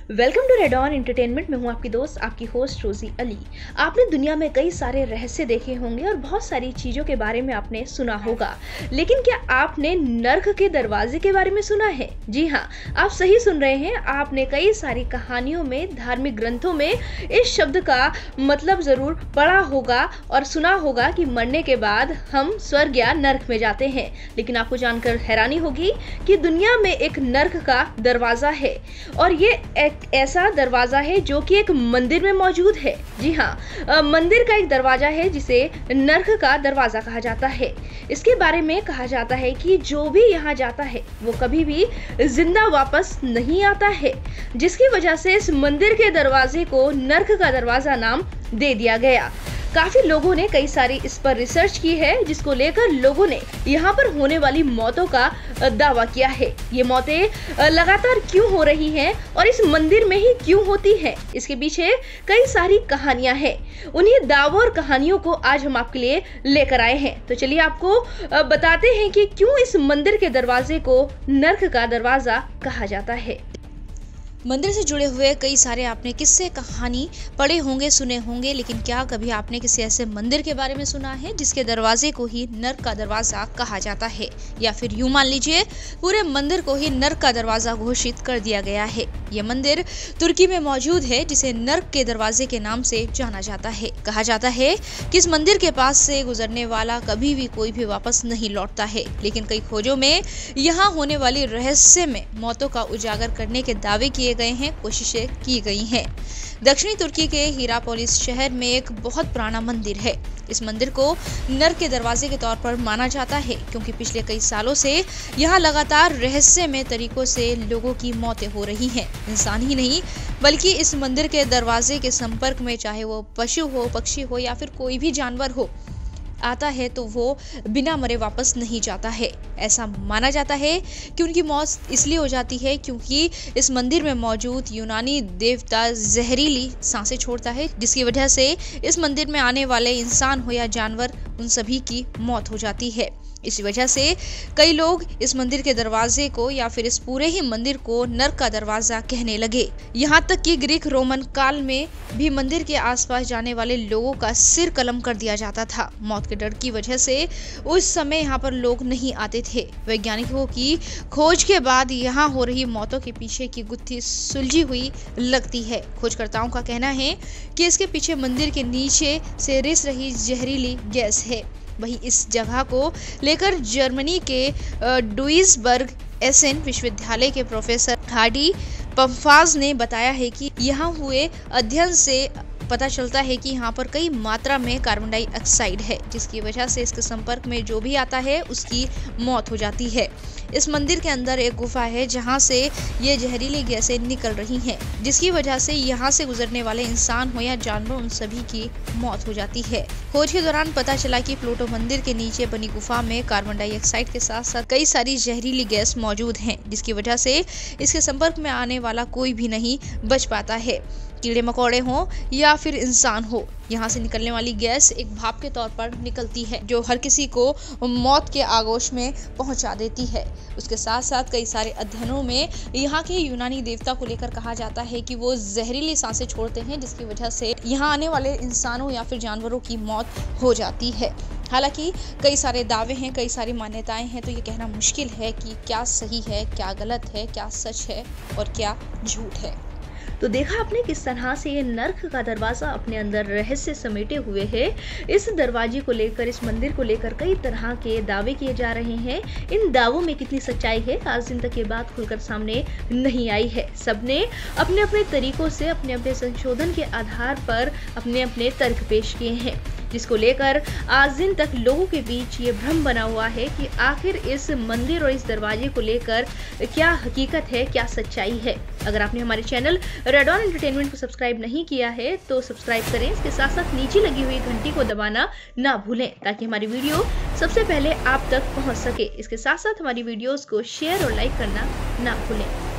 Welcome to red on entertainment. मैं हूं आपकी दोस्त, आपकी होस्ट रोजी अली। आपने दुनिया में कई सारे रहस्य देखे होंगे और बहुत सारी चीजों के बारे में आपने सुना होगा, लेकिन क्या आपने नर्क के दरवाजे के बारे में सुना है? जी हाँ, आप सही सुन रहे हैं। आपने कई सारी कहानियों में, धार्मिक ग्रंथों में इस शब्द का मतलब जरूर पढ़ा होगा और सुना होगा कि मरने के बाद हम स्वर्ग या नर्क में जाते हैं। लेकिन आपको जानकर हैरानी होगी कि दुनिया में एक नर्क का दरवाजा है, और ये एक ऐसा दरवाजा है जो कि एक मंदिर में मौजूद है। जी हाँ, मंदिर का एक दरवाजा है जिसे नर्क का दरवाजा कहा जाता है। इसके बारे में कहा जाता है कि जो भी यहाँ जाता है वो कभी भी जिंदा वापस नहीं आता है, जिसकी वजह से इस मंदिर के दरवाजे को नर्क का दरवाजा नाम दे दिया गया। काफी लोगों ने कई सारी इस पर रिसर्च की है, जिसको लेकर लोगों ने यहाँ पर होने वाली मौतों का दावा किया है। ये मौतें लगातार क्यों हो रही हैं और इस मंदिर में ही क्यों होती हैं, इसके पीछे कई सारी कहानियां हैं। उन्हीं दावों और कहानियों को आज हम आपके लिए लेकर आए हैं। तो चलिए आपको बताते हैं कि क्यों इस मंदिर के दरवाजे को नर्क का दरवाजा कहा जाता है। मंदिर से जुड़े हुए कई सारे आपने किस्से कहानी पढ़े होंगे, सुने होंगे, लेकिन क्या कभी आपने किसी ऐसे मंदिर के बारे में सुना है जिसके दरवाजे को ही नर्क का दरवाजा कहा जाता है? या फिर यूं मान लीजिए पूरे मंदिर को ही नर्क का दरवाजा घोषित कर दिया गया है। यह मंदिर तुर्की में मौजूद है, जिसे नर्क के दरवाजे के नाम से जाना जाता है। कहा जाता है कि इस मंदिर के पास से गुजरने वाला कभी भी कोई भी वापस नहीं लौटता है, लेकिन कई खोजों में यहाँ होने वाली रहस्य में मौतों का उजागर करने के दावे किए गए हैं, कोशिशें की गई हैं। दक्षिणी तुर्की के हीरापोलिस शहर में एक बहुत पुराना मंदिर है। इस मंदिर को नर्क के दरवाजे के तौर पर माना जाता है, क्योंकि पिछले कई सालों से यहाँ लगातार रहस्यमय तरीकों से लोगों की मौतें हो रही हैं। इंसान ही नहीं बल्कि इस मंदिर के दरवाजे के संपर्क में चाहे वो पशु हो, पक्षी हो या फिर कोई भी जानवर हो, आता है तो वो बिना मरे वापस नहीं जाता है। ऐसा माना जाता है कि उनकी मौत इसलिए हो जाती है क्योंकि इस मंदिर में मौजूद यूनानी देवता जहरीली सांसें छोड़ता है, जिसकी वजह से इस मंदिर में आने वाले इंसान हो या जानवर, उन सभी की मौत हो जाती है। इसी वजह से कई लोग इस मंदिर के दरवाजे को या फिर इस पूरे ही मंदिर को नर्क का दरवाजा कहने लगे। यहाँ तक कि ग्रीक रोमन काल में भी मंदिर के आसपास जाने वाले लोगों का सिर कलम कर दिया जाता था। मौत के डर की वजह से उस समय यहाँ पर लोग नहीं आते थे। वैज्ञानिकों की खोज के बाद यहाँ हो रही मौतों के पीछे की गुत्थी सुलझी हुई लगती है। खोजकर्ताओं का कहना है कि इसके पीछे मंदिर के नीचे से रिस रही जहरीली गैस है। वहीं इस जगह को लेकर जर्मनी के डुइसबर्ग एसेन विश्वविद्यालय के प्रोफेसर हार्डी पंफाज ने बताया है कि यहाँ हुए अध्ययन से पता चलता है कि यहाँ पर कई मात्रा में कार्बन डाइऑक्साइड है, जिसकी वजह से इसके संपर्क में जो भी आता है उसकी मौत हो जाती है। इस मंदिर के अंदर एक गुफा है जहाँ से ये जहरीली गैसें निकल रही हैं, जिसकी वजह से यहाँ से गुजरने वाले इंसान हो या जानवर, उन सभी की मौत हो जाती है। खोज के दौरान पता चला कि प्लूटो मंदिर के नीचे बनी गुफा में कार्बन डाइऑक्साइड के साथ साथ कई सारी जहरीली गैस मौजूद हैं, जिसकी वजह से इसके संपर्क में आने वाला कोई भी नहीं बच पाता है। कीड़े मकोड़े हों या फिर इंसान हो, यहाँ से निकलने वाली गैस एक भाप के तौर पर निकलती है, जो हर किसी को मौत के आगोश में पहुंचा देती है। उसके साथ साथ कई सारे अध्ययनों में यहाँ के यूनानी देवता को लेकर कहा जाता है कि वो जहरीली सांसें छोड़ते हैं, जिसकी वजह से यहाँ आने वाले इंसानों या फिर जानवरों की मौत हो जाती है। हालांकि कई सारे दावे हैं, कई सारी मान्यताएं हैं, तो ये कहना मुश्किल है कि क्या सही है, क्या गलत है, क्या सच है और क्या झूठ है। तो देखा आपने किस तरह से ये नर्क का दरवाजा अपने अंदर रहस्य समेटे हुए है। इस दरवाजे को लेकर, इस मंदिर को लेकर कई तरह के दावे किए जा रहे हैं। इन दावों में कितनी सच्चाई है, आज दिन तक ये बात खुलकर सामने नहीं आई है। सबने अपने अपने तरीकों से, अपने अपने संशोधन के आधार पर अपने अपने तर्क पेश किए हैं, जिसको लेकर आज दिन तक लोगों के बीच ये भ्रम बना हुआ है कि आखिर इस मंदिर और इस दरवाजे को लेकर क्या हकीकत है, क्या सच्चाई है। अगर आपने हमारे चैनल रेड ऑन एंटरटेनमेंट को सब्सक्राइब नहीं किया है तो सब्सक्राइब करें। इसके साथ साथ नीचे लगी हुई घंटी को दबाना ना भूलें, ताकि हमारी वीडियो सबसे पहले आप तक पहुंच सके। इसके साथ साथ हमारी वीडियोस को शेयर और लाइक करना ना भूलें।